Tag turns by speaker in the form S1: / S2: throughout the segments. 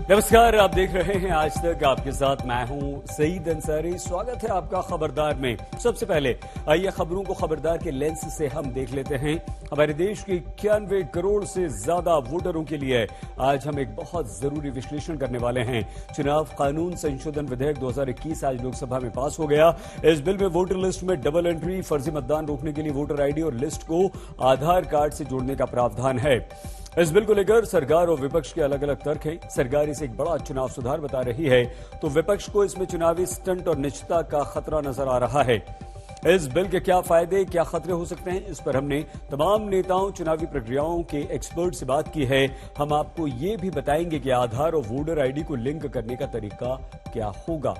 S1: नमस्कार, आप देख रहे हैं आज तक। आपके साथ मैं हूं सईद अंसारी। स्वागत है आपका खबरदार में। सबसे पहले आइए खबरों को खबरदार के लेंस से हम देख लेते हैं। हमारे देश के 91 करोड़ से ज्यादा वोटरों के लिए आज हम एक बहुत जरूरी विश्लेषण करने वाले हैं। चुनाव कानून संशोधन विधेयक 2021 आज लोकसभा में पास हो गया। इस बिल में वोटर लिस्ट में डबल एंट्री, फर्जी मतदान रोकने के लिए वोटर आईडी और लिस्ट को आधार कार्ड से जोड़ने का प्रावधान है। इस बिल को लेकर सरकार और विपक्ष के अलग अलग तर्क हैं। सरकार इसे एक बड़ा चुनाव सुधार बता रही है, तो विपक्ष को इसमें चुनावी स्टंट और निजता का खतरा नजर आ रहा है। इस बिल के क्या फायदे, क्या खतरे हो सकते हैं, इस पर हमने तमाम नेताओं, चुनावी प्रक्रियाओं के एक्सपर्ट से बात की है। हम आपको ये भी बताएंगे कि आधार और वोटर आईडी को लिंक करने का तरीका क्या होगा।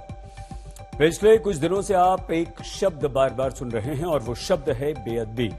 S1: पिछले कुछ दिनों से आप एक शब्द बार बार सुन रहे हैं और वो शब्द है बेअदबी।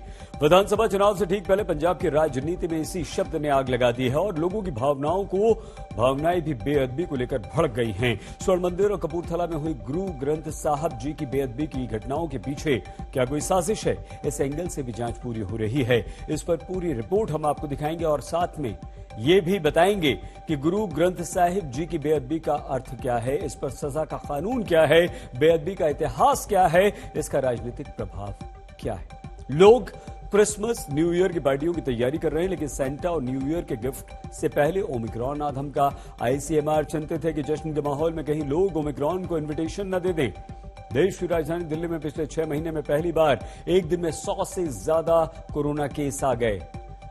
S1: विधानसभा चुनाव से ठीक पहले पंजाब की राजनीति में इसी शब्द ने आग लगा दी है और लोगों की भावनाएं भी बेअदबी को लेकर भड़क गई हैं। स्वर्ण मंदिर और कपूरथला में हुई गुरु ग्रंथ साहब जी की बेअदबी की घटनाओं के पीछे क्या कोई साजिश है? इस एंगल से भी जांच पूरी हो रही है। इस पर पूरी रिपोर्ट हम आपको दिखाएंगे और साथ में ये भी बताएंगे कि गुरु ग्रंथ साहिब जी की बेअदबी का अर्थ क्या है, इस पर सजा का कानून क्या है, बेअदबी का इतिहास क्या है, इसका राजनीतिक प्रभाव क्या है। लोग क्रिसमस, न्यू ईयर की पार्टियों की तैयारी कर रहे हैं, लेकिन सेंटा और न्यू ईयर के गिफ्ट से पहले ओमिक्रॉन आधम का। आईसीएमआर चिंतित है कि जश्न के माहौल में कहीं लोग ओमिक्रॉन को इन्विटेशन न दे दें। देश की राजधानी दिल्ली में पिछले 6 महीने में पहली बार एक दिन में 100 से ज्यादा कोरोना केस आ गए।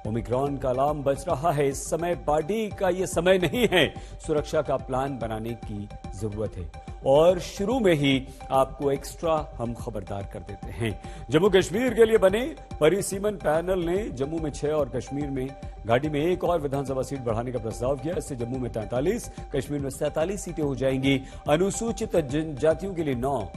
S1: ओमिक्रॉन का अलार्म बज रहा है। इस समय पार्टी का ये समय नहीं है। सुरक्षा का प्लान बनाने की जरूरत है और शुरू में ही आपको एक्स्ट्रा हम खबरदार कर देते हैं। जम्मू कश्मीर के लिए बने परिसीमन पैनल ने जम्मू में 6 और कश्मीर में घाटी में 1 और विधानसभा सीट बढ़ाने का प्रस्ताव किया। इससे जम्मू में 43, कश्मीर में 47 सीटें हो जाएंगी। अनुसूचित जनजातियों के लिए 9,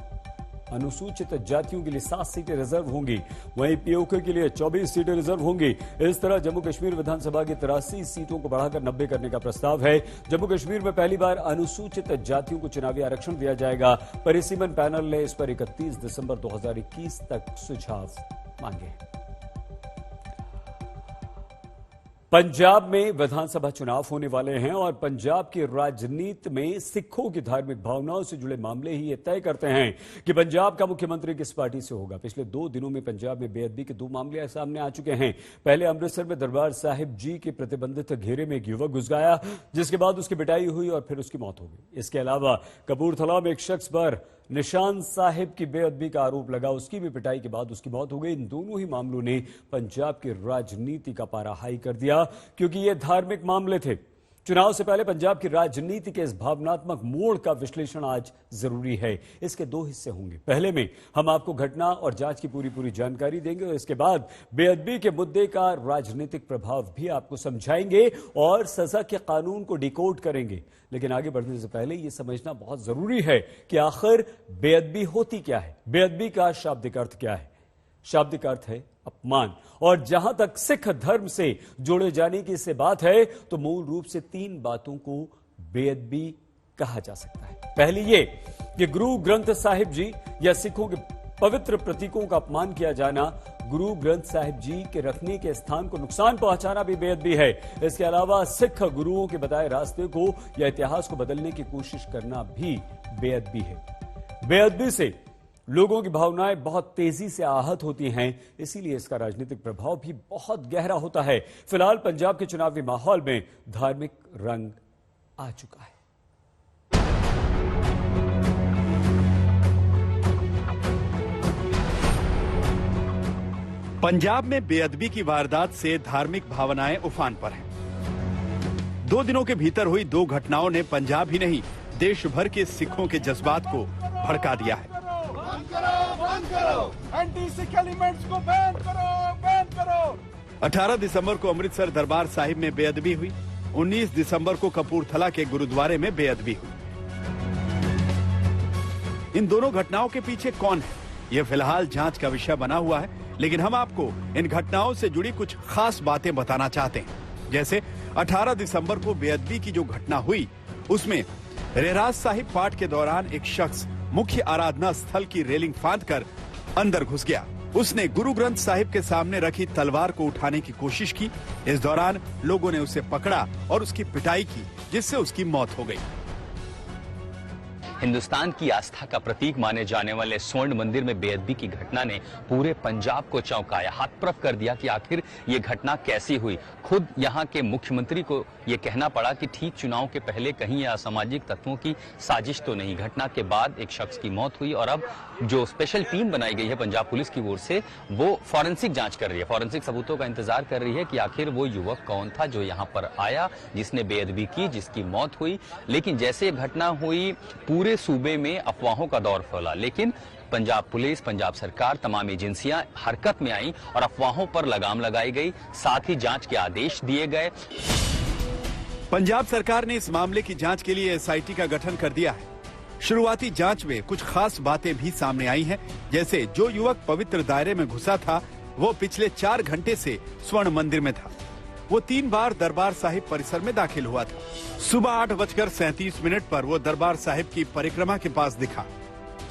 S1: अनुसूचित जातियों के लिए 7 सीटें रिजर्व होंगी। वहीं पीओके के लिए 24 सीटें रिजर्व होंगी। इस तरह जम्मू कश्मीर विधानसभा की 83 सीटों को बढ़ाकर 90 करने का प्रस्ताव है। जम्मू कश्मीर में पहली बार अनुसूचित जातियों को चुनावी आरक्षण दिया जाएगा। परिसीमन पैनल ने इस पर 31 दिसंबर 2021 तक सुझाव मांगे। पंजाब में विधानसभा चुनाव होने वाले हैं और पंजाब की राजनीति में सिखों की धार्मिक भावनाओं से जुड़े मामले ही ये तय करते हैं कि पंजाब का मुख्यमंत्री किस पार्टी से होगा। पिछले 2 दिनों में पंजाब में बेअदबी के 2 मामले सामने आ चुके हैं। पहले अमृतसर में दरबार साहिब जी के प्रतिबंधित घेरे में एक युवक घुस गया, जिसके बाद उसकी पिटाई हुई और फिर उसकी मौत हो गई। इसके अलावा कपूरथला में एक शख्स पर निशान साहिब की बेअदबी का आरोप लगा, उसकी भी पिटाई के बाद उसकी मौत हो गई। इन दोनों ही मामलों ने पंजाब की राजनीति का पारा हाई कर दिया, क्योंकि ये धार्मिक मामले थे। चुनाव से पहले पंजाब की राजनीति के इस भावनात्मक मोड़ का विश्लेषण आज जरूरी है। इसके 2 हिस्से होंगे। पहले में हम आपको घटना और जांच की पूरी जानकारी देंगे और इसके बाद बेअदबी के मुद्दे का राजनीतिक प्रभाव भी आपको समझाएंगे और सजा के कानून को डिकोड करेंगे। लेकिन आगे बढ़ने से पहले यह समझना बहुत जरूरी है कि आखिर बेअदबी होती क्या है। बेअदबी का शाब्दिक अर्थ क्या है? शाब्दिक अर्थ है अपमान, और जहां तक सिख धर्म से जोड़े जाने की से बात है तो मूल रूप से 3 बातों को बेअदबी कहा जा सकता है। पहली ये कि गुरु ग्रंथ साहिब जी या सिखों के पवित्र प्रतीकों का अपमान किया जाना, गुरु ग्रंथ साहिब जी के रखने के स्थान को नुकसान पहुंचाना भी बेअदबी है। इसके अलावा सिख गुरुओं के बताए रास्ते को या इतिहास को बदलने की कोशिश करना भी बेअदबी है। बेअदबी से लोगों की भावनाएं बहुत तेजी से आहत होती हैं, इसीलिए इसका राजनीतिक प्रभाव भी बहुत गहरा होता है। फिलहाल पंजाब के चुनावी माहौल में धार्मिक रंग आ चुका है।
S2: पंजाब में बेअदबी की वारदात से धार्मिक भावनाएं उफान पर हैं। 2 दिनों के भीतर हुई 2 घटनाओं ने पंजाब ही नहीं, देश भर के सिखों के जज्बात को भड़का दिया है।
S3: बंद करो, एंटी सिख एलिमेंट्स को बैन करो।
S2: 18 दिसंबर को अमृतसर दरबार साहिब में बेअदबी हुई। 19 दिसंबर को कपूरथला के गुरुद्वारे में बेअदबी हुई। इन दोनों घटनाओं के पीछे कौन है, यह फिलहाल जांच का विषय बना हुआ है, लेकिन हम आपको इन घटनाओं से जुड़ी कुछ खास बातें बताना चाहते हैं। जैसे 18 दिसंबर को बेअदबी की जो घटना हुई, उसमें रहराज साहिब पाठ के दौरान एक शख्स मुख्य आराधना स्थल की रेलिंग फांदकर अंदर घुस गया। उसने गुरु ग्रंथ साहिब के सामने रखी तलवार को उठाने की कोशिश की। इस दौरान लोगों ने उसे पकड़ा और उसकी पिटाई की, जिससे उसकी मौत हो गई।
S4: हिंदुस्तान की आस्था का प्रतीक माने जाने वाले स्वर्ण मंदिर में बेअदबी की घटना ने पूरे पंजाब को चौंकाया, हतप्रभ कर दिया कि आखिर ये घटना कैसी हुई। खुद यहाँ के मुख्यमंत्री को ये कहना पड़ा कि ठीक चुनाव के पहले कहीं ये असामाजिक तत्वों की साजिश तो नहीं। घटना के बाद एक शख्स की मौत हुई और अब जो स्पेशल टीम बनाई गई है पंजाब पुलिस की ओर से, वो फॉरेंसिक जांच कर रही है, फॉरेंसिक सबूतों का इंतजार कर रही है कि आखिर वो युवक कौन था जो यहाँ पर आया, जिसने बेअदबी की, जिसकी मौत हुई। लेकिन जैसे घटना हुई पूरे सूबे में अफवाहों का दौर फैला, लेकिन पंजाब पुलिस, पंजाब सरकार, तमाम एजेंसियां हरकत में आई और अफवाहों पर लगाम लगाई गई, साथ ही जांच के आदेश दिए गए।
S2: पंजाब सरकार ने इस मामले की जांच के लिए एसआईटी का गठन कर दिया है। शुरुआती जांच में कुछ खास बातें भी सामने आई हैं, जैसे जो युवक पवित्र दायरे में घुसा था वो पिछले 4 घंटे से स्वर्ण मंदिर में था। वो 3 बार दरबार साहिब परिसर में दाखिल हुआ था। सुबह 8:37 पर वो दरबार साहिब की परिक्रमा के पास दिखा।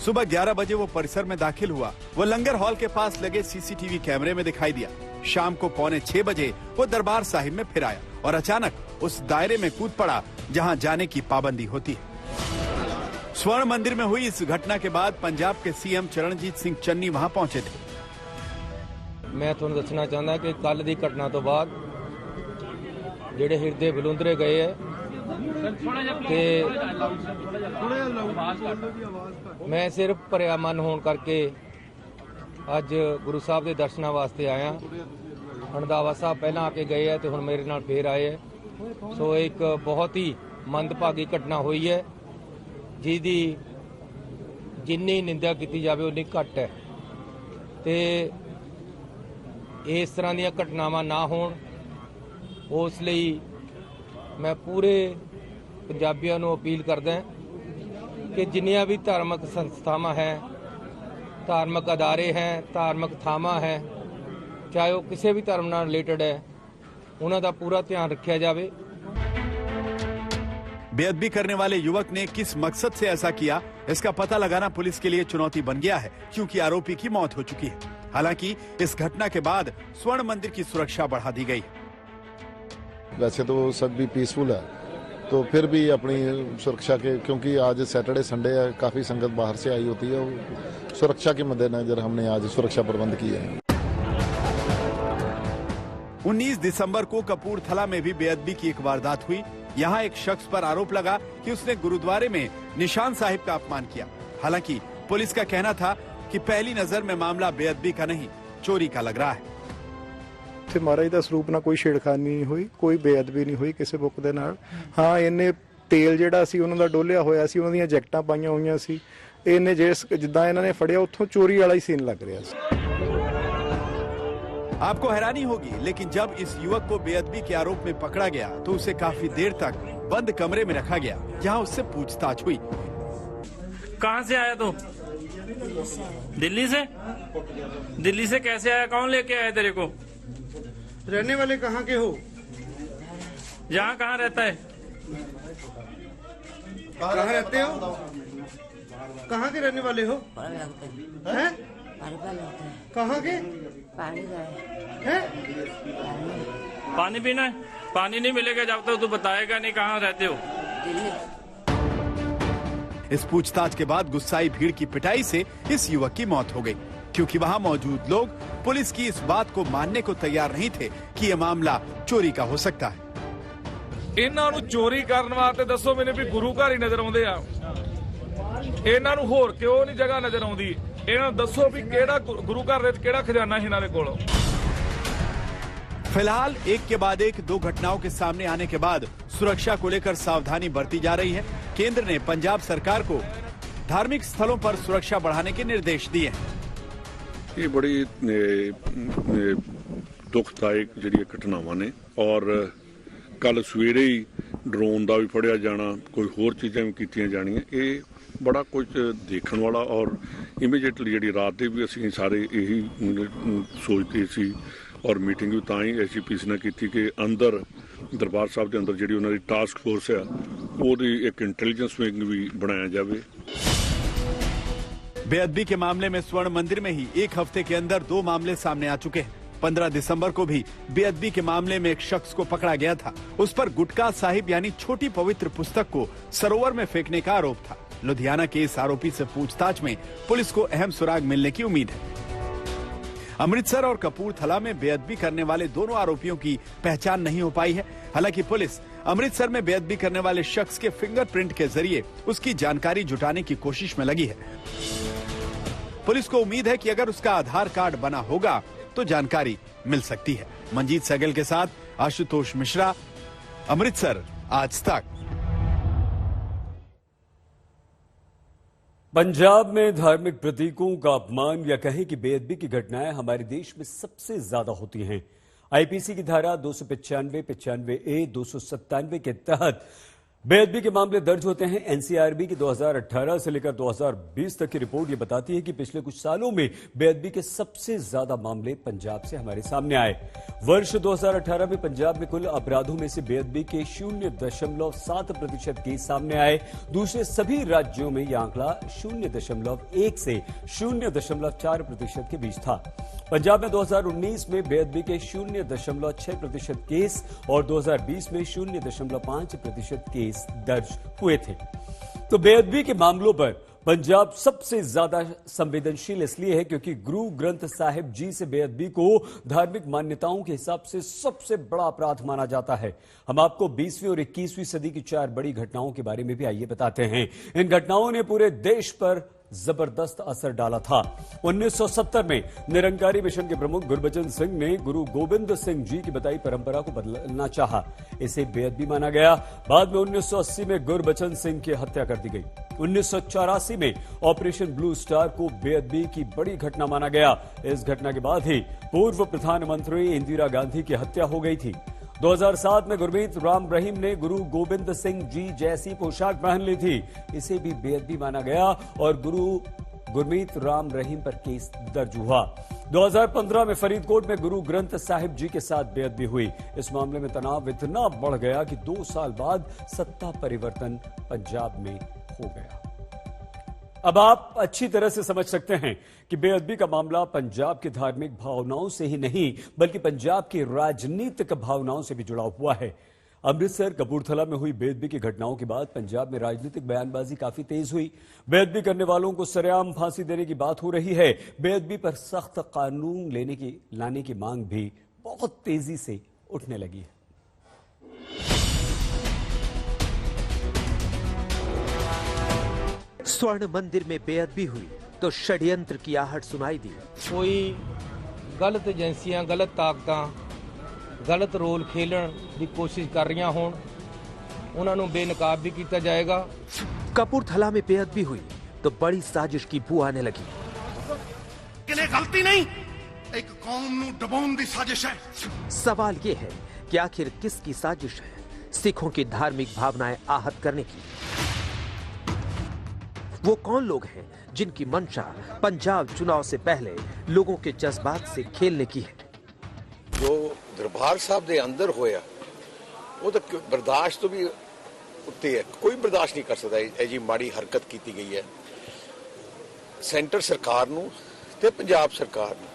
S2: सुबह 11 बजे वो परिसर में दाखिल हुआ। वो लंगर हॉल के पास लगे सीसीटीवी कैमरे में दिखाई दिया। शाम को 5:45 बजे वो दरबार साहिब में फिर आया और अचानक उस दायरे में कूद पड़ा जहां जाने की पाबंदी होती है। स्वर्ण मंदिर में हुई इस घटना के बाद पंजाब के सीएम चरणजीत सिंह चन्नी वहां पहुंचे थे।
S5: मैं तुहानू दसना चाहता कि कल की घटना तो बाद ਜਿਹੜੇ ਹਿਰਦੇ ਬਲੁੰਦਰੇ ਗਏ ਹੈ ਤੇ ਮੈਂ ਸਿਰਫ ਭਰਿਆ ਮਨ ਹੋਣ ਕਰਕੇ ਅੱਜ ਗੁਰੂ ਸਾਹਿਬ ਦੇ ਦਰਸ਼ਨਾਂ ਵਾਸਤੇ ਆਇਆ। ਰੰਧਾਵਾ ਸਾਹਿਬ ਪਹਿਲਾਂ ਆ ਕੇ ਗਏ ਹੈ ਤੇ ਹੁਣ ਮੇਰੇ ਨਾਲ ਫੇਰ ਆਏ ਹੈ। ਸੋ ਇੱਕ ਬਹੁਤ ਹੀ ਮੰਦਭਾਗੀ ਘਟਨਾ ਹੋਈ ਹੈ ਜਿਹਦੀ ਜਿੰਨੀ ਨਿੰਦਾ ਕੀਤੀ ਜਾਵੇ ਉਨੀ ਘੱਟ ਹੈ ਤੇ ਇਸ ਤਰ੍ਹਾਂ ਦੀਆਂ ਘਟਨਾਵਾਂ ਨਾ ਹੋਣ ਉਸ ਲਈ ਮੈਂ ਪੂਰੇ ਪੰਜਾਬੀਆਂ ਨੂੰ ਅਪੀਲ ਕਰਦਾ ਕਿ ਜਿੰਨੀਆਂ ਵੀ ਧਾਰਮਿਕ ਸੰਸਥਾਵਾਂ ਹੈ, ਧਾਰਮਿਕ ਅਦਾਰੇ ਹੈ, ਧਾਰਮਿਕ ਥਾਵਾਂ ਹੈ, ਚਾਹੇ ਉਹ ਕਿਸੇ ਵੀ ਧਰਮ ਨਾਲ ਰਿਲੇਟਡ ਹੈ, ਉਹਨਾਂ ਦਾ ਪੂਰਾ ਧਿਆਨ ਰੱਖਿਆ ਜਾਵੇ।
S2: बेअदबी करने वाले युवक ने किस मकसद से ऐसा किया, इसका पता लगाना पुलिस के लिए चुनौती बन गया है, क्योंकि आरोपी की मौत हो चुकी है। हालांकि इस घटना के बाद स्वर्ण मंदिर की सुरक्षा बढ़ा दी गई।
S6: वैसे तो सब भी पीसफुल है, तो फिर भी अपनी सुरक्षा के, क्योंकि आज सैटरडे संडे है, काफी संगत बाहर से आई होती है, सुरक्षा के मद्देनजर हमने आज सुरक्षा प्रबंध किए हैं।
S2: 19 दिसंबर को कपूरथला में भी बेअदबी की एक वारदात हुई। यहाँ एक शख्स पर आरोप लगा कि उसने गुरुद्वारे में निशान साहिब का अपमान किया। हालांकि पुलिस का कहना था कि पहली नजर में मामला बेअदबी का नहीं, चोरी का लग रहा है।
S7: महाराज का स्वरूप ना कोई छेड़खानी नहीं हुई, कोई बेअदबी नहीं हुई किसी बुक दे नाल। हाँ, इन्हें तेल जिहड़ा सी उन्हां दा डोलिया होया सी, उन्हां दीयां जैकटां पाईयां होईयां सी। इन्हें जिद्दां इन्हां ने फड़िया उत्थों चोरी वाला ही सीन लग रहा सी।
S2: आपको हैरानी होगी, लेकिन जब इस युवक को बेअदबी के आरोप में पकड़ा गया तो उसे काफी देर तक बंद कमरे में रखा गया, जहां उससे पूछताछ हुई।
S8: कहां से आया तू? दिल्ली से? दिल्ली से कैसे आया? कौन लेके आया तेरे को?
S9: रहने वाले कहाँ के हो?
S8: यहाँ कहाँ रहता है?
S9: कहाँ रहते हो? कहाँ के रहने वाले हो? हैं? कहाँ के? हैं?
S8: पानी पीना है? पानी नहीं मिलेगा जब तक तू बताएगा नहीं कहाँ रहते हो।
S2: इस पूछताछ के बाद गुस्साई भीड़ की पिटाई से इस युवक की मौत हो गई, क्योंकि वहां मौजूद लोग पुलिस की इस बात को मानने को तैयार नहीं थे कि यह मामला चोरी का हो सकता है।
S10: ਇਹਨਾਂ ਨੂੰ ਚੋਰੀ ਕਰਨ ਵਾਸਤੇ ਦੱਸੋ ਮੈਨੂੰ ਵੀ ਗੁਰੂ ਘਰ ਹੀ ਨਜ਼ਰ ਆਉਂਦੇ ਆ, ਇਹਨਾਂ ਨੂੰ ਹੋਰ ਕਿਉਂ ਨਹੀਂ ਜਗ੍ਹਾ ਨਜ਼ਰ ਆਉਂਦੀ? ਇਹਨਾਂ ਨੂੰ ਦੱਸੋ ਵੀ ਕਿਹੜਾ ਗੁਰੂ ਘਰ ਵਿੱਚ ਕਿਹੜਾ ਖਜ਼ਾਨਾ ਸੀ ਇਹਨਾਂ ਦੇ ਕੋਲ।
S2: फिलहाल एक के बाद एक 2 घटनाओं के सामने आने के बाद सुरक्षा को लेकर सावधानी बरती जा रही है। केंद्र ने पंजाब सरकार को धार्मिक स्थलों पर सुरक्षा बढ़ाने के निर्देश दिए हैं।
S11: ये बड़ी दुखदायक ਜਿਹੜੀ ਘਟਨਾਵਾਂ ਨੇ ਔਰ ਕੱਲ ਸਵੇਰੇ ਹੀ ਡਰੋਨ ਦਾ ਵੀ ਫੜਿਆ ਜਾਣਾ, ਕੋਈ ਹੋਰ ਚੀਜ਼ਾਂ ਵੀ ਕੀਤੀਆਂ ਜਾਣੀਆਂ, ਇਹ ਬੜਾ ਕੁਝ ਦੇਖਣ ਵਾਲਾ ਔਰ ਇਮੀਡੀਏਟਲੀ ਜਿਹੜੀ ਰਾਤ ਦੇ ਵੀ ਅਸੀਂ ਸਾਰੇ ਇਹੀ ਸੋਚਦੇ ਸੀ ਔਰ ਮੀਟਿੰਗ ਵੀ ਤਾਂ ਹੀ ਐਸਜੀਪੀਸੀ ਨਾਲ ਕੀਤੀ ਕਿ ਅੰਦਰ ਦਰਬਾਰ ਸਾਹਿਬ ਦੇ ਅੰਦਰ ਜਿਹੜੀ ਉਹਨਾਂ ਦੀ ਟਾਸਕ ਫੋਰਸ ਆ ਉਹਦੀ ਇੱਕ ਇੰਟੈਲੀਜੈਂਸ ਵਿੰਗ ਵੀ ਬਣਾਇਆ ਜਾਵੇ।
S2: बेअदबी के मामले में स्वर्ण मंदिर में ही एक हफ्ते के अंदर 2 मामले सामने आ चुके हैं। 15 दिसंबर को भी बेअदबी के मामले में एक शख्स को पकड़ा गया था। उस पर गुटका साहिब यानी छोटी पवित्र पुस्तक को सरोवर में फेंकने का आरोप था। लुधियाना के इस आरोपी से पूछताछ में पुलिस को अहम सुराग मिलने की उम्मीद है। अमृतसर और कपूरथला में बेअदबी करने वाले दोनों आरोपियों की पहचान नहीं हो पाई है। हालांकि पुलिस अमृतसर में बेअदबी करने वाले शख्स के फिंगरप्रिंट के जरिए उसकी जानकारी जुटाने की कोशिश में लगी है। पुलिस को उम्मीद है कि अगर उसका आधार कार्ड बना होगा तो जानकारी मिल सकती है। मंजीत सहगल के साथ आशुतोष मिश्रा, अमृतसर, आज तक।
S1: पंजाब में धार्मिक प्रतीकों का अपमान या कहें कि बेअदबी की घटनाएं हमारे देश में सबसे ज्यादा होती हैं। आईपीसी की धारा 295, 95A, 297 के तहत बेअदबी के मामले दर्ज होते हैं। एनसीआरबी की 2018 से लेकर 2020 तक की रिपोर्ट ये बताती है कि पिछले कुछ सालों में बेअदबी के सबसे ज्यादा मामले पंजाब से हमारे सामने आए। वर्ष 2018 में पंजाब में कुल अपराधों में से बेअदबी के 0.7% केस सामने आए। दूसरे सभी राज्यों में यह आंकड़ा 0.1 से 0.4% के बीच था। पंजाब में 2019 में बेअदबी के 0.6% केस और 2020 में 0.5% केस दर्ज हुए थे। तो बेअदबी के मामलों पर पंजाब सबसे ज्यादा संवेदनशील इसलिए है क्योंकि गुरु ग्रंथ साहिब जी से बेअदबी को धार्मिक मान्यताओं के हिसाब से सबसे बड़ा अपराध माना जाता है। हम आपको 20वीं और 21वीं सदी की 4 बड़ी घटनाओं के बारे में भी आइए बताते हैं। इन घटनाओं ने पूरे देश पर जबरदस्त असर डाला था। 1970 में निरंकारी मिशन के प्रमुख गुरबचन सिंह ने गुरु गोविंद सिंह जी की बताई परंपरा को बदलना चाहा। इसे बेअदबी माना गया। बाद में 1980 में गुरबचन सिंह की हत्या कर दी गई। 1984 में ऑपरेशन ब्लू स्टार को बेअदबी की बड़ी घटना माना गया। इस घटना के बाद ही पूर्व प्रधानमंत्री इंदिरा गांधी की हत्या हो गई थी। 2007 में गुरमीत राम रहीम ने गुरु गोविंद सिंह जी जैसी पोशाक पहन ली थी। इसे भी बेअदबी माना गया और गुरमीत राम रहीम पर केस दर्ज हुआ। 2015 में फरीदकोट में गुरु ग्रंथ साहिब जी के साथ बेअदबी हुई। इस मामले में तनाव इतना बढ़ गया कि 2 साल बाद सत्ता परिवर्तन पंजाब में हो गया। अब आप अच्छी तरह से समझ सकते हैं कि बेअदबी का मामला पंजाब की धार्मिक भावनाओं से ही नहीं बल्कि पंजाब की राजनीतिक भावनाओं से भी जुड़ा हुआ है। अमृतसर कपूरथला में हुई बेअदबी की घटनाओं के बाद पंजाब में राजनीतिक बयानबाजी काफी तेज हुई। बेअदबी करने वालों को सरेआम फांसी देने की बात हो रही है। बेअदबी पर सख्त कानून लाने की मांग भी बहुत तेजी से उठने लगी है।
S12: स्वर्ण मंदिर में बेअदबी हुई तो षड्यंत्र की आहट सुनाई दी।
S5: कोई गलत एजेंसियां, गलत ताकतां, गलत रोल खेलन की कोशिश कर रही होण, उन्हां नूं बेनकाब भी किया जाएगा।
S12: कपूरथला में बेअदबी हुई तो बड़ी साजिश की बू आने लगी।
S3: किने गलती नहीं, एक कौम नूं दबाउण दी साजिश है।
S12: सवाल ये है कि आखिर किसकी साजिश है? सिखों की धार्मिक भावनाएं आहत करने की। वो कौन लोग हैं जिनकी मंशा पंजाब चुनाव से पहले लोगों के जज्बात से खेलने की है?
S13: जो दरबार साहब के अंदर होया वो तो बर्दाश्त तो भी उत्ते है, कोई बर्दाश्त नहीं कर सकता। ये जी माड़ी हरकत की गई है सेंटर सरकार नूं ते पंजाब सरकार नूं।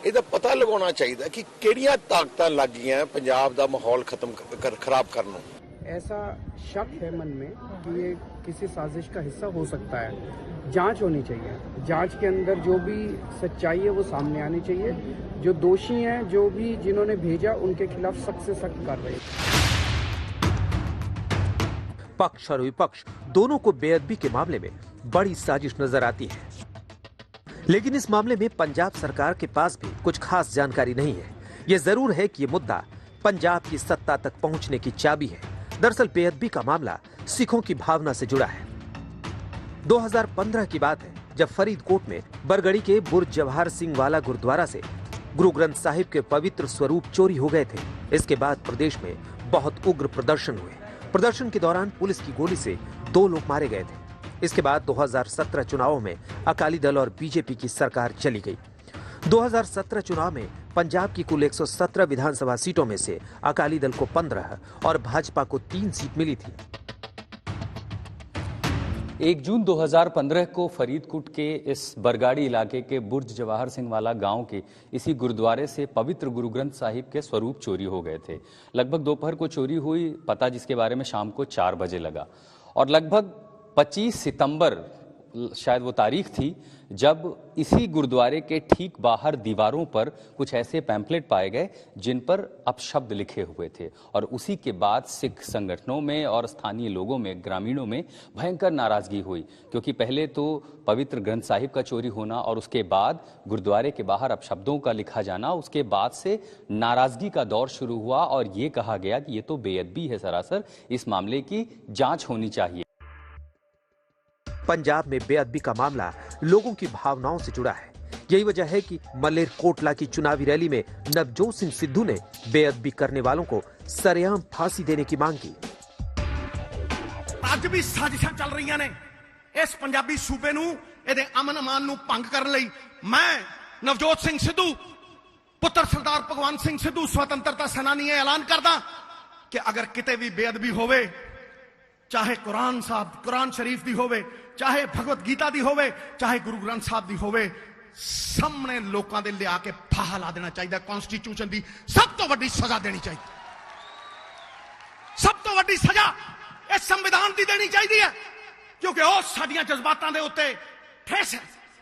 S13: ਇਹਦਾ पता लगाना चाहिए कि ਕਿਹੜੀਆਂ ਤਾਕਤਾਂ ਲੱਗ ਗਈਆਂ पंजाब ਦਾ माहौल खराब करने ਨੂੰ।
S14: ऐसा शक है मन में कि ये किसी साजिश का हिस्सा हो सकता है। जांच होनी चाहिए। जांच के अंदर जो भी सच्चाई है वो सामने आनी चाहिए। जो दोषी हैं, जो भी जिन्होंने भेजा, उनके खिलाफ सख्त से सख्त कार्रवाई।
S12: पक्ष और विपक्ष दोनों को बेअदबी के मामले में बड़ी साजिश नजर आती है, लेकिन इस मामले में पंजाब सरकार के पास भी कुछ खास जानकारी नहीं है। यह जरूर है कि यह मुद्दा पंजाब की सत्ता तक पहुंचने की चाबी है। दरअसल बेअदबी का मामला सिखों की भावना से जुड़ा है। 2015 की बात है जब फरीदकोट में बरगढ़ी के बुर्ज जवाहर सिंह वाला गुरुद्वारा से गुरु ग्रंथ साहिब के पवित्र स्वरूप चोरी हो गए थे। इसके बाद प्रदेश में बहुत उग्र प्रदर्शन हुए। प्रदर्शन के दौरान पुलिस की गोली से 2 लोग मारे गए थे। इसके बाद 2017 चुनावों में अकाली दल और बीजेपी की सरकार चली गई। 2017 चुनाव में पंजाब की कुल 117 विधानसभा सीटों में से अकाली दल को 15 और भाजपा को 3 सीट मिली थी।
S4: 1 जून 2015 को फरीदकोट के इस बरगाड़ी इलाके के बुर्ज जवाहर सिंह वाला गांव के इसी गुरुद्वारे से पवित्र गुरु ग्रंथ साहिब के स्वरूप चोरी हो गए थे। लगभग दोपहर को चोरी हुई, पता जिसके बारे में शाम को 4 बजे लगा और लगभग 25 सितंबर शायद वो तारीख थी जब इसी गुरुद्वारे के ठीक बाहर दीवारों पर कुछ ऐसे पैम्पलेट पाए गए जिन पर अपशब्द लिखे हुए थे और उसी के बाद सिख संगठनों में और स्थानीय लोगों में, ग्रामीणों में भयंकर नाराजगी हुई, क्योंकि पहले तो पवित्र ग्रंथ साहिब का चोरी होना और उसके बाद गुरुद्वारे के बाहर अपशब्दों का लिखा जाना, उसके बाद से नाराजगी का दौर शुरू हुआ और ये कहा गया कि ये तो बेअदबी है सरासर, इस मामले की जांच होनी चाहिए।
S12: पंजाब में बेअदबी का मामला लोगों की भावनाओं से जुड़ा है। यही वजह है कि मलेरकोटला की चुनावी रैली में नवजोत सिंह सिद्धू ने बेअदबी करने वालों को सरेआम फांसी देने की मांग की।
S15: ਅੱਜ ਵੀ ਸਾਜ਼ਿਸ਼ਾਂ ਚੱਲ ਰਹੀਆਂ ਨੇ ਇਸ ਪੰਜਾਬੀ ਸੂਬੇ ਨੂੰ, ਇਹਦੇ ਅਮਨ ਅਮਾਨ ਨੂੰ ਭੰਗ ਕਰਨ ਲਈ। ਮੈਂ ਨਵਜੋਤ ਸਿੰਘ ਸਿੱਧੂ ਪੁੱਤਰ ਸਰਦਾਰ ਭਗਵੰਤ ਸਿੰਘ ਸਿੱਧੂ स्वतंत्रता सेनानी ਇਹ ਐਲਾਨ ਕਰਦਾ ਕਿ ਅਗਰ ਕਿਤੇ ਵੀ ਬੇਅਦਬੀ ਹੋਵੇ, ਚਾਹੇ ਕੁਰਾਨ ਸ਼ਰੀਫ ਦੀ ਹੋਵੇ, ਚਾਹੇ ਭਗਵਤ ਗੀਤਾ ਦੀ ਹੋਵੇ, ਚਾਹੇ ਗੁਰੂ ਗ੍ਰੰਥ ਸਾਹਿਬ ਦੀ ਹੋਵੇ, ਸਾਹਮਣੇ ਲੋਕਾਂ ਦੇ ਲਿਆ ਕੇ ਫਾਹਾ ਲਾ ਦੇਣਾ ਚਾਹੀਦਾ। ਕਨਸਟੀਟਿਊਸ਼ਨ ਦੀ ਸਭ ਤੋਂ ਵੱਡੀ ਸਜ਼ਾ ਦੇਣੀ ਚਾਹੀਦੀ, ਸਭ ਤੋਂ ਵੱਡੀ ਸਜ਼ਾ ਇਸ ਸੰਵਿਧਾਨ ਦੀ ਦੇਣੀ ਚਾਹੀਦੀ ਹੈ, ਕਿਉਂਕਿ ਉਹ ਸਾਡੀਆਂ ਜਜ਼ਬਾਤਾਂ ਦੇ ਉੱਤੇ ਠੇਸ ਹੈ,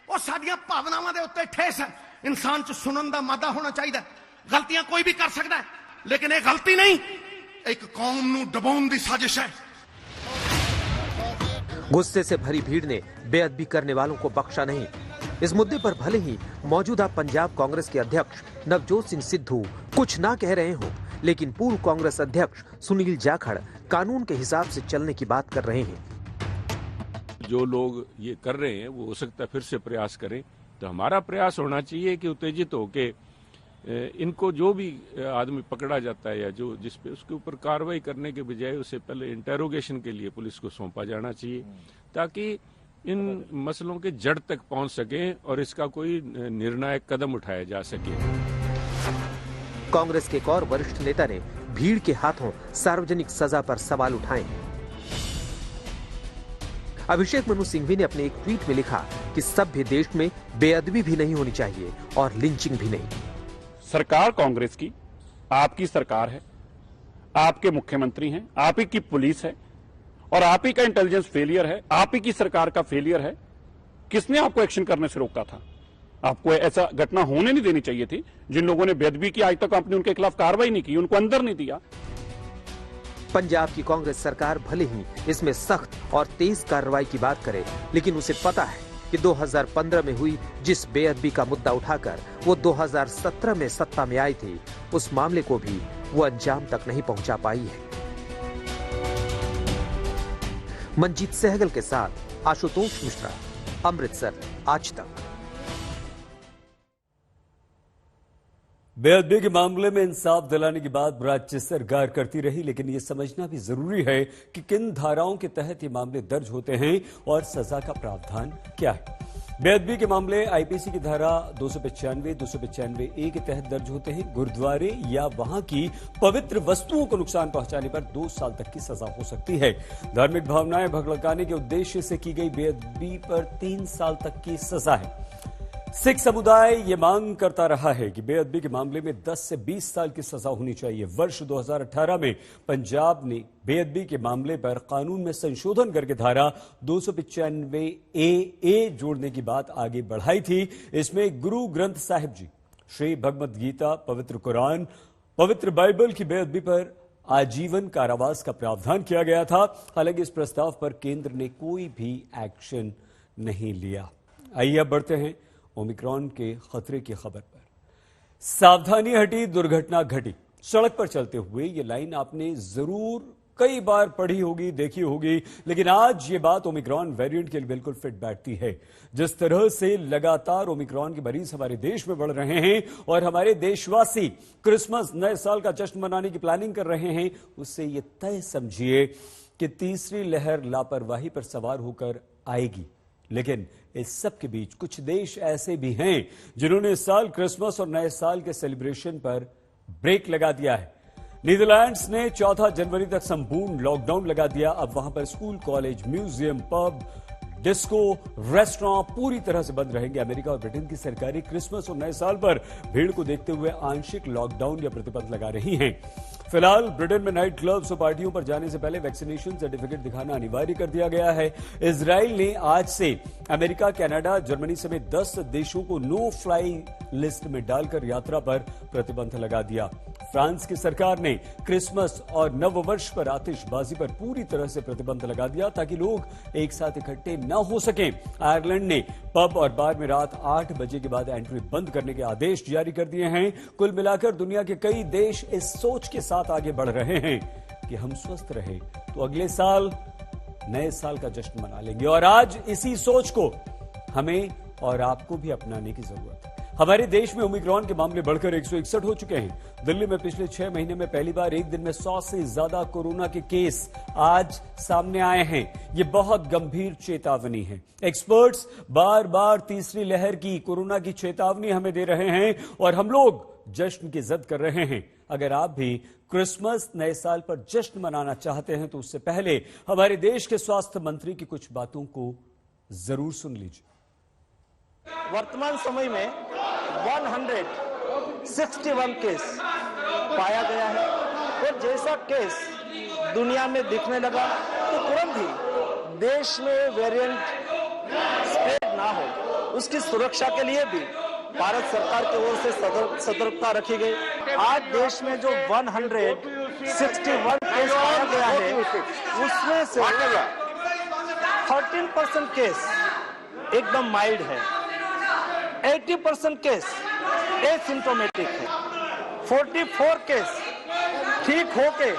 S15: ਉਹ ਸਾਡੀਆਂ ਭਾਵਨਾਵਾਂ ਦੇ ਉੱਤੇ ਠੇਸ ਹੈ। ਇਨਸਾਨ 'ਚ ਸੁਣਨ ਦਾ ਮਾਦਾ ਹੋਣਾ ਚਾਹੀਦਾ। ਗਲਤੀਆਂ ਕੋਈ ਵੀ ਕਰ ਸਕਦਾ ਹੈ, ਲੇਕਿਨ ਇਹ ਗਲਤੀ ਨਹੀਂ, ਇੱਕ ਕੌਮ ਨੂੰ ਡਬਾਉਣ ਦੀ ਸਾਜ਼ਿਸ਼ ਹੈ।
S12: गुस्से से भरी भीड़ ने बेअदबी करने वालों को बख्शा नहीं। इस मुद्दे पर भले ही मौजूदा पंजाब कांग्रेस के अध्यक्ष नवजोत सिंह सिद्धू कुछ ना कह रहे हों, लेकिन पूर्व कांग्रेस अध्यक्ष सुनील जाखड़ कानून के हिसाब से चलने की बात कर रहे हैं।
S16: जो लोग ये कर रहे हैं वो हो सकता है फिर से प्रयास करें, तो हमारा प्रयास होना चाहिए कि उत्तेजित होके इनको जो भी आदमी पकड़ा जाता है या जो जिस पे उसके ऊपर कार्रवाई करने के बजाय उसे पहले इंटेरोगेशन के लिए पुलिस को सौंपा जाना चाहिए, ताकि इन मसलों के जड़ तक पहुंच सके और इसका कोई निर्णायक कदम उठाया जा सके।
S12: कांग्रेस के एक और वरिष्ठ नेता ने भीड़ के हाथों सार्वजनिक सजा पर सवाल उठाए। अभिषेक मनु सिंघवी ने अपने एक ट्वीट में लिखा कि सभ्य देश में बेअदबी भी नहीं होनी चाहिए और लिंचिंग भी नहीं।
S17: सरकार कांग्रेस की, आपकी सरकार है, आपके मुख्यमंत्री हैं, आप ही की पुलिस है और आप ही का इंटेलिजेंस फेलियर है, आप ही की सरकार का फेलियर है। किसने आपको एक्शन करने से रोका था? आपको ऐसा घटना होने नहीं देनी चाहिए थी। जिन लोगों ने बेअदबी की आज तक आपने उनके खिलाफ कार्रवाई नहीं की, उनको अंदर नहीं दिया।
S12: पंजाब की कांग्रेस सरकार भले ही इसमें सख्त और तेज कार्रवाई की बात करे, लेकिन उसे पता है कि 2015 में हुई जिस बेअदबी का मुद्दा उठाकर वो 2017 में सत्ता में आई थी, उस मामले को भी वो अंजाम तक नहीं पहुंचा पाई है। मंजीत सहगल के साथ आशुतोष मिश्रा, अमृतसर, आज तक।
S1: बेअदबी के मामले में इंसाफ दिलाने की बात राज्य सरकार करती रही, लेकिन यह समझना भी जरूरी है कि किन धाराओं के तहत ये मामले दर्ज होते हैं और सजा का प्रावधान क्या है। बेअदबी के मामले आईपीसी की धारा 295, 295 ए के तहत दर्ज होते हैं। गुरुद्वारे या वहां की पवित्र वस्तुओं को नुकसान पहुंचाने पर 2 साल तक की सजा हो सकती है। धार्मिक भावनाएं भड़काने के उद्देश्य से की गई बेअदबी पर 3 साल तक की सजा है। सिख समुदाय ये मांग करता रहा है कि बेअदबी के मामले में 10 से 20 साल की सजा होनी चाहिए। वर्ष 2018 में पंजाब ने बेअदबी के मामले पर कानून में संशोधन करके धारा 295 ए जोड़ने की बात आगे बढ़ाई थी। इसमें गुरु ग्रंथ साहिब जी, श्री भगवत गीता, पवित्र कुरान, पवित्र बाइबल की बेअदबी पर आजीवन कारावास का प्रावधान किया गया था। हालांकि इस प्रस्ताव पर केंद्र ने कोई भी एक्शन नहीं लिया। आइए अब बढ़ते हैं ओमिक्रॉन के खतरे की खबर पर। सावधानी हटी, दुर्घटना घटी। सड़क पर चलते हुए ये लाइन आपने जरूर कई बार पढ़ी होगी, देखी होगी, लेकिन आज ये बात ओमिक्रॉन वेरिएंट के लिए बिल्कुल फिट बैठती है। जिस तरह से लगातार ओमिक्रॉन के मरीज हमारे देश में बढ़ रहे हैं और हमारे देशवासी क्रिसमस, नए साल का जश्न मनाने की प्लानिंग कर रहे हैं, उससे ये तय समझिए कि तीसरी लहर लापरवाही पर सवार होकर आएगी। लेकिन इस सब के बीच कुछ देश ऐसे भी हैं जिन्होंने इस साल क्रिसमस और नए साल के सेलिब्रेशन पर ब्रेक लगा दिया है। नीदरलैंड्स ने 14 जनवरी तक संपूर्ण लॉकडाउन लगा दिया। अब वहां पर school, college, museum, pub, disco, restaurant पूरी तरह से बंद रहेंगे। अमेरिका और ब्रिटेन की सरकारें क्रिसमस और नए साल पर भीड़ को देखते हुए आंशिक लॉकडाउन या प्रतिबंध लगा रही हैं। फिलहाल ब्रिटेन में नाइट क्लब्स और पार्टियों पर जाने से पहले वैक्सीनेशन सर्टिफिकेट दिखाना अनिवार्य कर दिया गया है। इजराइल ने आज से अमेरिका, कनाडा, जर्मनी समेत 10 देशों को नो फ्लाई लिस्ट में डालकर यात्रा पर प्रतिबंध लगा दिया। फ्रांस की सरकार ने क्रिसमस और नववर्ष पर आतिशबाजी पर पूरी तरह से प्रतिबंध लगा दिया ताकि लोग एक साथ इकट्ठे न हो सकें। आयरलैंड ने पब और बार में रात 8 बजे के बाद एंट्री बंद करने के आदेश जारी कर दिए हैं। कुल मिलाकर दुनिया के कई देश इस सोच के साथ आगे बढ़ रहे हैं कि हम स्वस्थ रहे तो अगले साल नए साल का जश्न मना लेंगे। और आज इसी सोच को हमें और आपको भी अपनाने की जरूरत है। हमारे देश में ओमिक्रॉन के मामले बढ़कर 161 हो चुके हैं। दिल्ली में पिछले 6 महीने में पहली बार एक दिन में 100 से ज्यादा कोरोना के केस आज सामने आए हैं। ये बहुत गंभीर चेतावनी है। एक्सपर्ट्स बार बार तीसरी लहर की कोरोना की चेतावनी हमें दे रहे हैं और हम लोग जश्न की जिद कर रहे हैं। अगर आप भी क्रिसमस, नए साल पर जश्न मनाना चाहते हैं तो उससे पहले हमारे देश के स्वास्थ्य मंत्री की कुछ बातों को जरूर सुन लीजिए।
S18: वर्तमान समय में 161 केस पाया गया है और जैसा केस दुनिया में दिखने लगा तो तुरंत ही देश में वेरिएंट स्प्रेड ना हो, उसकी सुरक्षा के लिए भी भारत सरकार की ओर से सतर्कता रखी गई। आज देश में जो 161 केस पाया गया है उसमें से 13% केस एकदम माइल्ड है, 80% केस एसिम्टोमेटिक है, 44 केस ठीक होके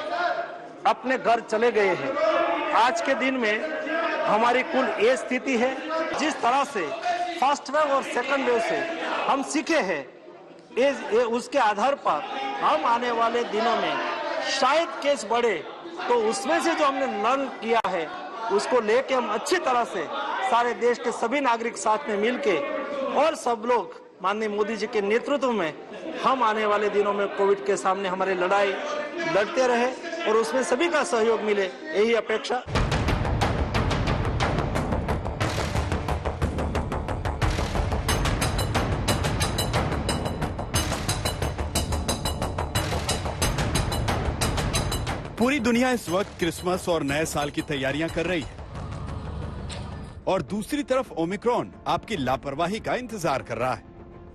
S18: अपने घर चले गए हैं। आज के दिन में हमारी कुल ये स्थिति है। जिस तरह से फर्स्ट वेव और सेकंड वेव से हम सीखे हैं उसके आधार पर हम आने वाले दिनों में शायद केस बढ़े तो उसमें से जो हमने लर्न किया है उसको लेके हम अच्छी तरह से सारे देश के सभी नागरिक साथ में मिलके और सब लोग माननीय मोदी जी के नेतृत्व में हम आने वाले दिनों में कोविड के सामने हमारी लड़ाई लड़ते रहे और उसमें सभी का सहयोग मिले, यही अपेक्षा।
S2: पूरी दुनिया इस वक्त क्रिसमस और नए साल की तैयारियां कर रही है और दूसरी तरफ ओमिक्रॉन आपकी लापरवाही का इंतजार कर रहा है।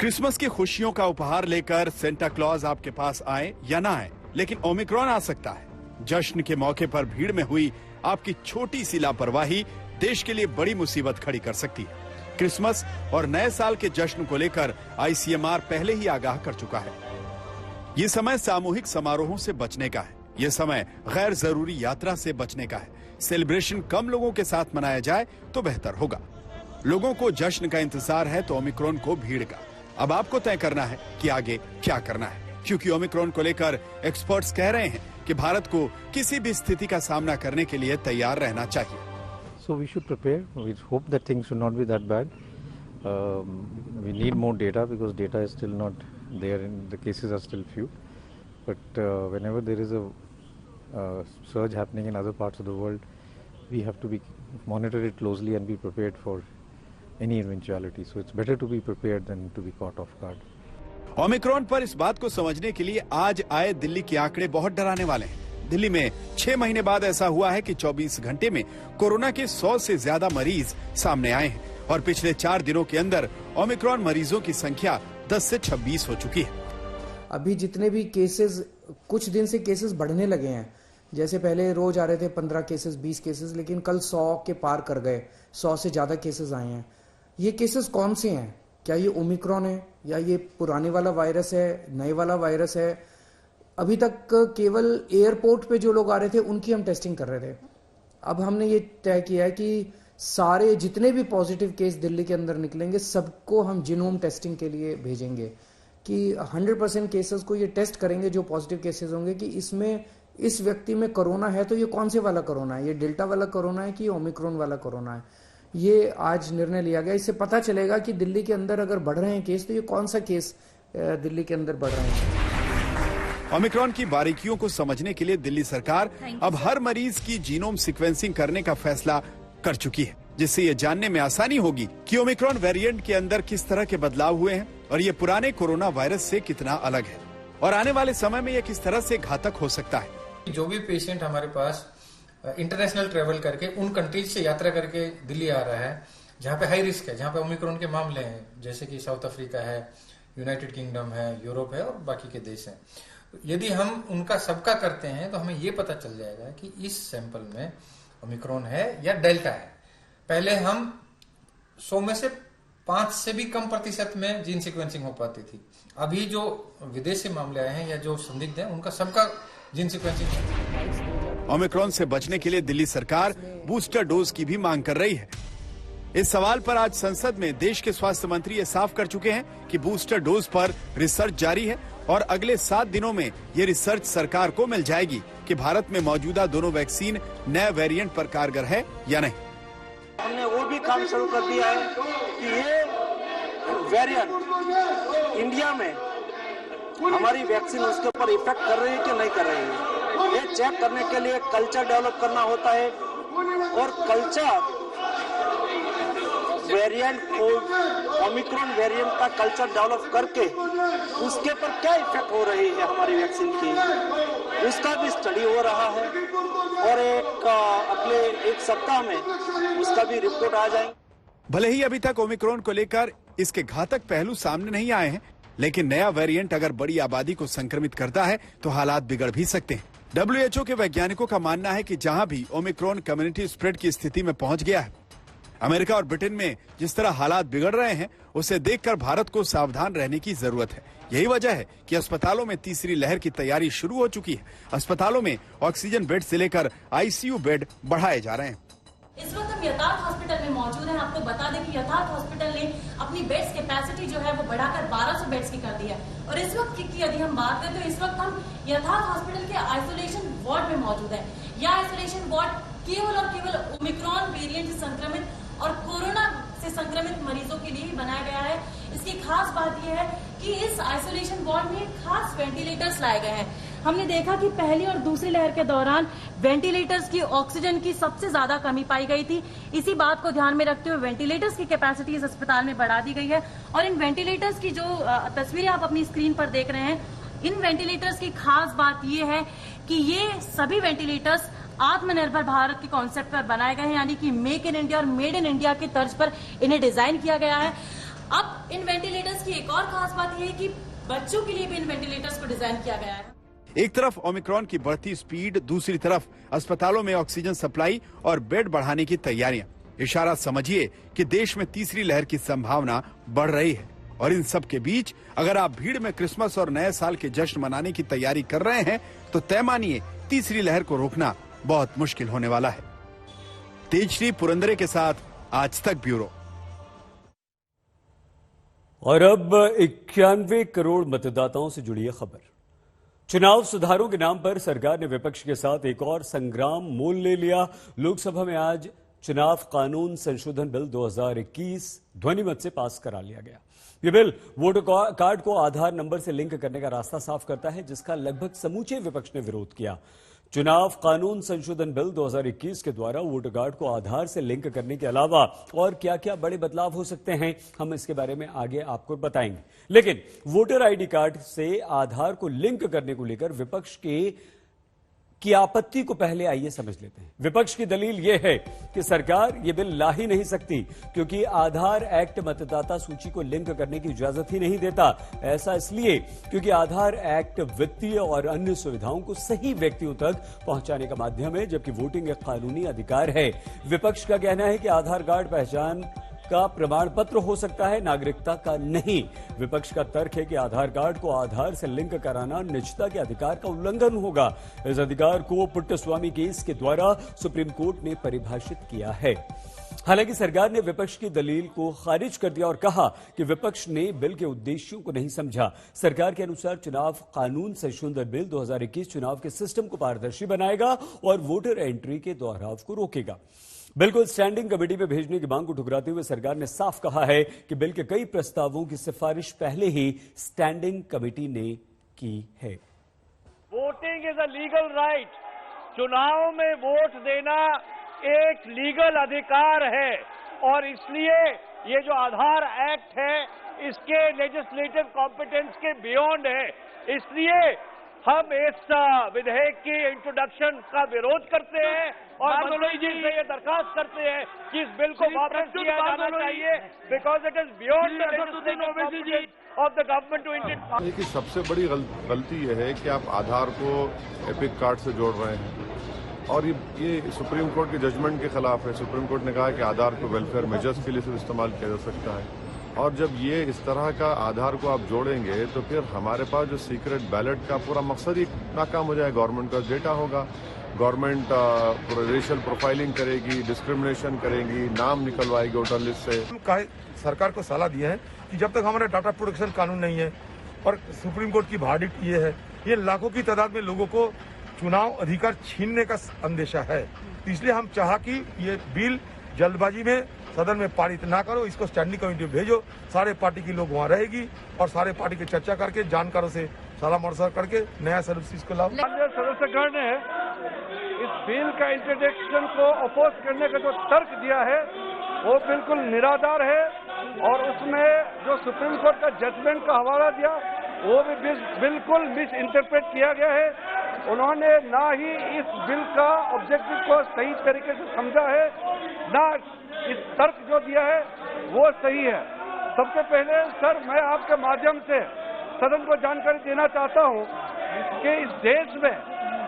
S2: क्रिसमस की खुशियों का उपहार लेकर सेंटा क्लॉज आपके पास आए या ना आए, लेकिन ओमिक्रॉन आ सकता है। जश्न के मौके पर भीड़ में हुई आपकी छोटी सी लापरवाही देश के लिए बड़ी मुसीबत खड़ी कर सकती है। क्रिसमस और नए साल के जश्न को लेकर ICMR पहले ही आगाह कर चुका है। ये समय सामूहिक समारोहों से बचने का है। ये समय गैर जरूरी यात्रा से बचने का है। सेलिब्रेशन कम लोगों के साथ मनाया जाए तो बेहतर होगा। लोगों को जश्न का इंतजार है तो ओमिक्रॉन को भीड़ का। अब आपको तय करना है कि आगे क्या करना है, क्योंकि ओमिक्रॉन को लेकर एक्सपर्ट्स कह रहे हैं कि भारत को किसी भी स्थिति का सामना करने के लिए तैयार रहना चाहिए।
S19: So we should prepare. We hope that things should not be that bad. We need more data because data is still not there and the cases are still few. But whenever there is a surge happening in other parts of the world, we have to monitor it closely and be prepared for any eventuality. So it's better to be prepared than to be caught off guard.
S2: Omicron पर इस बात को समझने के लिए आज आए दिल्ली के आंकड़े बहुत डराने वाले हैं। दिल्ली में 6 महीने बाद ऐसा हुआ है कि 24 घंटे में कोरोना के 100 से ज्यादा मरीज सामने आए हैं और पिछले 4 दिनों के अंदर ओमिक्रॉन मरीजों की संख्या 10 से 26 हो चुकी है।
S14: अभी जितने भी केसेस, कुछ दिन से केसेस बढ़ने लगे हैं। जैसे पहले रोज आ रहे थे 15 केसेस, 20 केसेस, लेकिन कल 100 के पार कर गए। 100 से ज्यादा केसेस आए हैं। ये केसेस कौन से हैं? क्या ये ओमिक्रॉन है या ये पुराने वाला वायरस है, नए वाला वायरस है? अभी तक केवल एयरपोर्ट पे जो लोग आ रहे थे उनकी हम टेस्टिंग कर रहे थे। अब हमने ये तय किया है कि सारे जितने भी पॉजिटिव केस दिल्ली के अंदर निकलेंगे सबको हम जीनोम टेस्टिंग के लिए भेजेंगे कि 100% केसेस को ये टेस्ट करेंगे जो पॉजिटिव केसेस होंगे कि इसमें इस व्यक्ति में कोरोना है तो ये कौन से वाला कोरोना है, ये डेल्टा वाला कोरोना है कि ओमिक्रॉन वाला कोरोना है। ये आज निर्णय लिया गया। इससे पता चलेगा कि दिल्ली के अंदर अगर बढ़ रहे हैं केस तो ये कौन सा केस दिल्ली के अंदर बढ़ रहे हैं।
S2: ओमिक्रॉन की बारीकियों को समझने के लिए दिल्ली सरकार अब हर मरीज की जीनोम सीक्वेंसिंग करने का फैसला कर चुकी है। जिससे ये जानने में आसानी होगी कि ओमिक्रॉन वेरिएंट के अंदर किस तरह के बदलाव हुए हैं और ये पुराने कोरोना वायरस से कितना अलग है और आने वाले समय में ये किस तरह से घातक हो सकता है।
S5: जो भी पेशेंट हमारे पास इंटरनेशनल ट्रेवल करके उन कंट्रीज से यात्रा करके दिल्ली आ रहा है जहाँ पे हाई रिस्क है, जहाँ पे ओमिक्रॉन के मामले हैं, जैसे कि साउथ अफ्रीका है, यूनाइटेड किंगडम है, यूरोप है और बाकी के देश हैं, यदि हम उनका सबका करते हैं तो हमें ये पता चल जाएगा कि इस सैंपल में ओमिक्रॉन है या डेल्टा है। पहले हम 100 में से 5 से भी कम प्रतिशत में जीन सीक्वेंसिंग हो पाती थी। अभी जो विदेश से मामले आए हैं या जो संदिग्ध हैं उनका सबका जीन सीक्वेंसिंग है।
S2: ओमिक्रॉन से बचने के लिए दिल्ली सरकार बूस्टर डोज की भी मांग कर रही है। इस सवाल पर आज संसद में देश के स्वास्थ्य मंत्री ये साफ कर चुके हैं कि बूस्टर डोज पर रिसर्च जारी है और अगले 7 दिनों में ये रिसर्च सरकार को मिल जाएगी कि भारत में मौजूदा दोनों वैक्सीन नए वेरिएंट पर कारगर है या नहीं।
S18: हमने वो भी काम शुरू कर दिया है कि ये वेरिएंट इंडिया में हमारी वैक्सीन उसके ऊपर इफेक्ट कर रही है कि नहीं कर रही है, ये चेक करने के लिए कल्चर डेवलप करना होता है और कल्चर वेरिएंट को ओमिक्रॉन वेरिएंट का कल्चर डेवलप करके उसके पर क्या इफेक्ट हो रही है हमारी वैक्सीन की, उसका भी स्टडी हो रहा है और अगले 1 सप्ताह में उसका भी रिपोर्ट आ जाएंगे।
S2: भले ही अभी तक ओमिक्रॉन को लेकर इसके घातक पहलू सामने नहीं आए हैं, लेकिन नया वेरिएंट अगर बड़ी आबादी को संक्रमित करता है तो हालात बिगड़ भी सकते हैं। WHO के वैज्ञानिकों का मानना है कि जहां भी ओमिक्रॉन कम्युनिटी स्प्रेड की स्थिति में पहुंच गया है, अमेरिका और ब्रिटेन में जिस तरह हालात बिगड़ रहे हैं उसे देखकर भारत को सावधान रहने की जरूरत है। यही वजह है कि अस्पतालों में तीसरी लहर की तैयारी शुरू हो चुकी है। अस्पतालों में ऑक्सीजन बेड से लेकर ICU बेड बढ़ाए जा रहे हैं।
S20: इस वक्त हम यथार्थ हॉस्पिटल में मौजूद हैं। आपको बता दें कि यथार्थ हॉस्पिटल ने अपनी बेड्स कैपेसिटी जो है वो बढ़ाकर 1200 बेड्स की कर दी है और इस वक्त की यदि हम बात करें तो इस वक्त हम यथार्थ हॉस्पिटल के आइसोलेशन वार्ड में मौजूद है। यह आइसोलेशन वार्ड केवल और केवल ओमिक्रॉन वेरिएंट से संक्रमित और कोरोना से संक्रमित मरीजों के लिए ही बनाया गया है। इसकी खास बात यह है कि इस आइसोलेशन वार्ड में खास वेंटिलेटर्स लाए गए हैं। हमने देखा कि पहली और दूसरी लहर के दौरान वेंटिलेटर्स की ऑक्सीजन की सबसे ज्यादा कमी पाई गई थी। इसी बात को ध्यान में रखते हुए वेंटिलेटर्स की कैपेसिटी इस अस्पताल में बढ़ा दी गई है और इन वेंटिलेटर्स की जो तस्वीरें आप अपनी स्क्रीन पर देख रहे हैं, इन वेंटिलेटर्स की खास बात यह है कि ये सभी वेंटिलेटर्स आत्मनिर्भर भारत के कॉन्सेप्ट पर बनाए गए हैं, यानी कि मेक इन इंडिया और मेड इन इंडिया की तर्ज पर इन्हें डिजाइन किया गया है। अब इन वेंटिलेटर्स की एक और खास बात यह है कि बच्चों के लिए भी इन वेंटिलेटर्स को डिजाइन किया गया है।
S2: एक तरफ ओमिक्रॉन की बढ़ती स्पीड, दूसरी तरफ अस्पतालों में ऑक्सीजन सप्लाई और बेड बढ़ाने की तैयारियां। इशारा समझिए कि देश में तीसरी लहर की संभावना बढ़ रही है और इन सब के बीच अगर आप भीड़ में क्रिसमस और नए साल के जश्न मनाने की तैयारी कर रहे हैं तो तय मानिए तीसरी लहर को रोकना बहुत मुश्किल होने वाला है। तेजश्री पुरंदरे के साथ आज तक ब्यूरो।
S1: और अब 91 करोड़ मतदाताओं से जुड़ी है खबर। चुनाव सुधारों के नाम पर सरकार ने विपक्ष के साथ एक और संग्राम मोल ले लिया। लोकसभा में आज चुनाव कानून संशोधन बिल 2021 ध्वनिमत से पास करा लिया गया। ये बिल वोटर कार्ड को आधार नंबर से लिंक करने का रास्ता साफ करता है, जिसका लगभग समूचे विपक्ष ने विरोध किया। चुनाव कानून संशोधन बिल 2021 के द्वारा वोटर कार्ड को आधार से लिंक करने के अलावा और क्या क्या बड़े बदलाव हो सकते हैं, हम इसके बारे में आगे आपको बताएंगे। लेकिन वोटर आईडी कार्ड से आधार को लिंक करने को लेकर विपक्ष की आपत्ति को पहले आइए समझ लेते हैं। विपक्ष की दलील यह है कि सरकार ये बिल ला ही नहीं सकती क्योंकि आधार एक्ट मतदाता सूची को लिंक करने की इजाजत ही नहीं देता। ऐसा इसलिए क्योंकि आधार एक्ट वित्तीय और अन्य सुविधाओं को सही व्यक्तियों तक पहुंचाने का माध्यम है, जबकि वोटिंग एक कानूनी अधिकार है। विपक्ष का कहना है कि आधार कार्ड पहचान का प्रमाण पत्र हो सकता है, नागरिकता का नहीं। विपक्ष का तर्क है कि आधार कार्ड को आधार से लिंक कराना निजता के अधिकार का उल्लंघन होगा। इस अधिकार को पुट्टस्वामी केस के द्वारा सुप्रीम कोर्ट ने परिभाषित किया है। हालांकि सरकार ने विपक्ष की दलील को खारिज कर दिया और कहा कि विपक्ष ने बिल के उद्देश्यों को नहीं समझा। सरकार के अनुसार चुनाव कानून संशोधन बिल 2021 चुनाव के सिस्टम को पारदर्शी बनाएगा और वोटर एंट्री के दोहराव को रोकेगा। बिल्कुल स्टैंडिंग कमेटी में भेजने की मांग को ठुकराते हुए सरकार ने साफ कहा है कि बिल के कई प्रस्तावों की सिफारिश पहले ही स्टैंडिंग कमेटी ने की है।
S18: Voting is a legal right. चुनाव में वोट देना एक लीगल अधिकार है और इसलिए ये जो आधार एक्ट है इसके लेजिस्लेटिव कॉम्पिटेंस के बियॉन्ड है। इसलिए हम इस विधेयक की इंट्रोडक्शन का विरोध करते हैं और मंत्री जी से ये दरखास्त करते हैं कि इस बिल को वापस किया जाना चाहिए because it is beyond the legislative competence of the government to introduce.
S6: देखिए, सबसे बड़ी गलती यह है कि आप आधार को एपिक कार्ड से जोड़ रहे हैं और ये सुप्रीम कोर्ट के जजमेंट के खिलाफ है। सुप्रीम कोर्ट ने कहा कि आधार को वेलफेयर मेजर्स के लिए सिर्फ इस्तेमाल किया जा सकता है और जब ये इस तरह का आधार को आप जोड़ेंगे तो फिर हमारे पास जो सीक्रेट बैलेट का पूरा मकसद ही नाकाम हो जाए। गवर्नमेंट का डेटा होगा, गवर्नमेंट रेशियल प्रोफाइलिंग करेगी, डिस्क्रिमिनेशन करेगी, नाम निकलवाएगी वोटर लिस्ट से।
S21: सरकार को सलाह दिया है कि जब तक हमारा डाटा प्रोटेक्शन कानून नहीं है और सुप्रीम कोर्ट की वर्डिक्ट ये है, ये लाखों की तादाद में लोगों को चुनाव अधिकार छीनने का अंदेशा है। इसलिए हम चाहा कि ये बिल जल्दबाजी में सदन में पारित ना करो, इसको स्टैंडिंग कमेटी में भेजो, सारे पार्टी के लोग वहाँ रहेगी और सारे पार्टी की चर्चा करके जानकारों से सलाह मशवरा करके नया सर्विस को लाभ।
S18: सदस्यगण ने इस बिल का इंट्रोडक्शन को अपोज करने का जो तर्क दिया है वो बिल्कुल निराधार है और उसमें जो सुप्रीम कोर्ट का जजमेंट का हवाला दिया वो भी बिल्कुल मिस इंटरप्रेट किया गया है। उन्होंने ना ही इस बिल का ऑब्जेक्टिव को सही तरीके से समझा है, ना इस तर्क जो दिया है वो सही है। सबसे पहले सर, मैं आपके माध्यम से सदन को जानकारी देना चाहता हूं कि इस देश में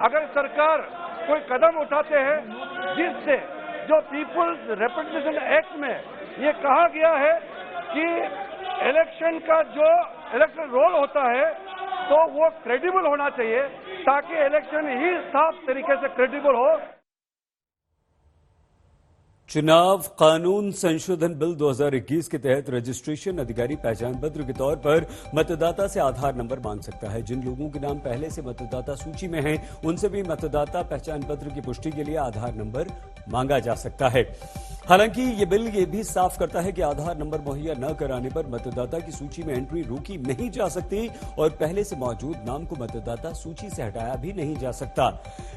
S18: अगर सरकार कोई कदम उठाते हैं जिससे जो पीपुल्स रिप्रेजेंटेशन एक्ट में ये कहा गया है कि इलेक्शन का जो इलेक्टरल रोल होता है तो वो क्रेडिबल होना चाहिए ताकि इलेक्शन ही साफ तरीके से क्रेडिबल हो।
S1: चुनाव कानून संशोधन बिल 2021 के तहत रजिस्ट्रेशन अधिकारी पहचान पत्र के तौर पर मतदाता से आधार नंबर मांग सकता है। जिन लोगों के नाम पहले से मतदाता सूची में हैं, उनसे भी मतदाता पहचान पत्र की पुष्टि के लिए आधार नंबर मांगा जा सकता है। हालांकि ये बिल ये भी साफ करता है कि आधार नंबर मुहैया न कराने पर मतदाता की सूची में एंट्री रोकी नहीं जा सकती और पहले से मौजूद नाम को मतदाता सूची से हटाया भी नहीं जा सकता।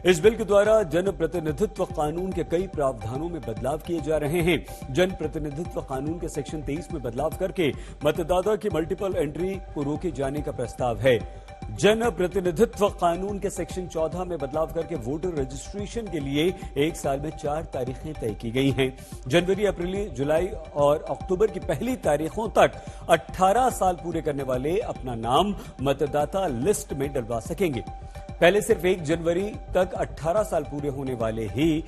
S1: इस बिल के द्वारा जनप्रतिनिधित्व कानून के कई प्रावधानों में बदलाव किए जा रहे हैं। जनप्रतिनिधित्व कानून के सेक्शन 23 में बदलाव करके मतदाता की मल्टीपल एंट्री को रोके जाने का प्रस्ताव है। जन प्रतिनिधित्व कानून के सेक्शन 14 में बदलाव करके वोटर रजिस्ट्रेशन के लिए एक साल में 4 तारीखें तय की गई हैं। जनवरी, अप्रैल, जुलाई और अक्टूबर की पहली तारीखों तक 18 साल पूरे करने वाले अपना नाम मतदाता लिस्ट में डलवा सकेंगे। पहले सिर्फ 1 जनवरी तक 18 साल पूरे होने वाले ही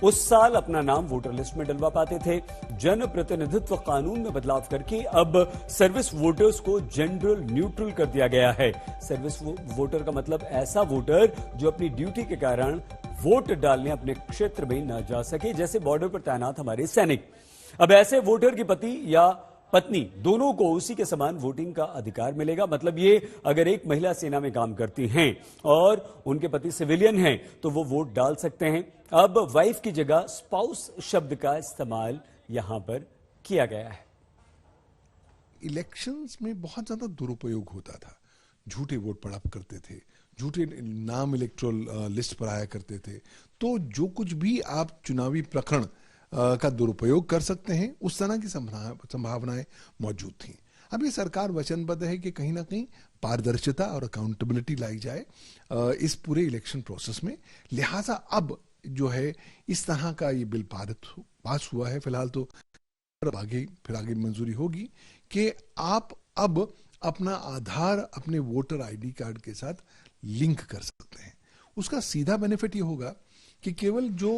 S1: उस साल अपना नाम वोटर लिस्ट में डलवा पाते थे। जन प्रतिनिधित्व कानून में बदलाव करके अब सर्विस वोटर्स को जनरल न्यूट्रल कर दिया गया है। सर्विस वोटर का मतलब ऐसा वोटर जो अपनी ड्यूटी के कारण वोट डालने अपने क्षेत्र में न जा सके, जैसे बॉर्डर पर तैनात हमारे सैनिक। अब ऐसे वोटर की पति या पत्नी दोनों को उसी के समान वोटिंग का अधिकार मिलेगा। मतलब ये, अगर एक महिला सेना में काम करती हैं और उनके पति सिविलियन हैं तो वो वोट डाल सकते हैं। अब वाइफ की जगह स्पाउस शब्द का इस्तेमाल यहां पर किया गया है।
S22: इलेक्शंस में बहुत ज्यादा दुरुपयोग होता था। झूठे वोट पड़ा करते थे, झूठे नाम इलेक्टोरल लिस्ट पर आया करते थे। तो जो कुछ भी आप चुनावी प्रकरण का दुरुपयोग कर सकते हैं, उस तरह की संभावनाएं मौजूद थी। अब ये सरकार वचनबद्ध है कि कहीं ना कहीं पारदर्शिता और अकाउंटेबिलिटी लाई जाए इस पूरे इलेक्शन प्रोसेस में। लिहाजा अब जो है इस तरह का ये बिल पास हुआ है। फिलहाल तो फिर आगे मंजूरी होगी कि आप अब अपना आधार अपने वोटर आईडी कार्ड के साथ लिंक कर सकते हैं। उसका सीधा बेनिफिट ये होगा कि केवल जो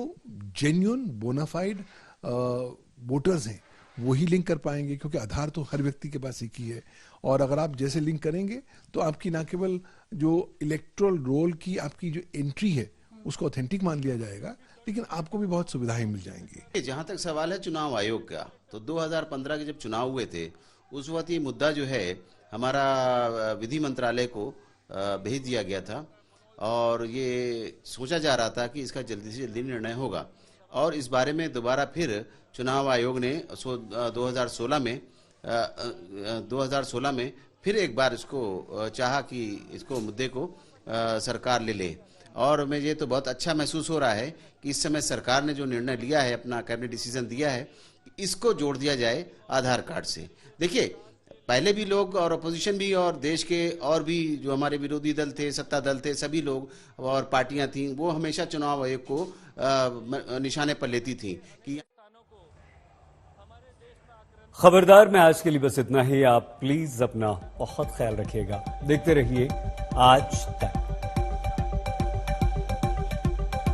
S22: जेन्युइन बोनाफाइड वोटर्स हैं वही लिंक कर पाएंगे, क्योंकि आधार तो हर व्यक्ति के पास एक ही है। और अगर आप जैसे लिंक करेंगे तो आपकी ना केवल जो इलेक्टोरल रोल की आपकी जो एंट्री है उसको ऑथेंटिक मान लिया जाएगा, लेकिन आपको भी बहुत सुविधाएं मिल जाएंगी।
S23: जहां तक सवाल है चुनाव आयोग का, तो 2015 के जब चुनाव हुए थे उस वक्त ये मुद्दा जो है हमारा विधि मंत्रालय को भेज दिया गया था और ये सोचा जा रहा था कि इसका जल्दी से जल्दी निर्णय होगा। और इस बारे में दोबारा फिर चुनाव आयोग ने 2016 में फिर एक बार इसको चाहा कि इसको मुद्दे को सरकार ले ले। और मुझे तो बहुत अच्छा महसूस हो रहा है कि इस समय सरकार ने जो निर्णय लिया है, अपना कैबिनेट डिसीजन दिया है, इसको जोड़ दिया जाए आधार कार्ड से। देखिए, पहले भी लोग और अपोजिशन भी और देश के और भी जो हमारे विरोधी दल थे, सत्ता दल थे, सभी लोग और पार्टियां थीं, वो हमेशा चुनाव आयोग को निशाने पर लेती थी कि
S1: खबरदार में आज के लिए बस इतना ही। आप प्लीज अपना बहुत ख्याल रखिएगा। देखते रहिए आज तक।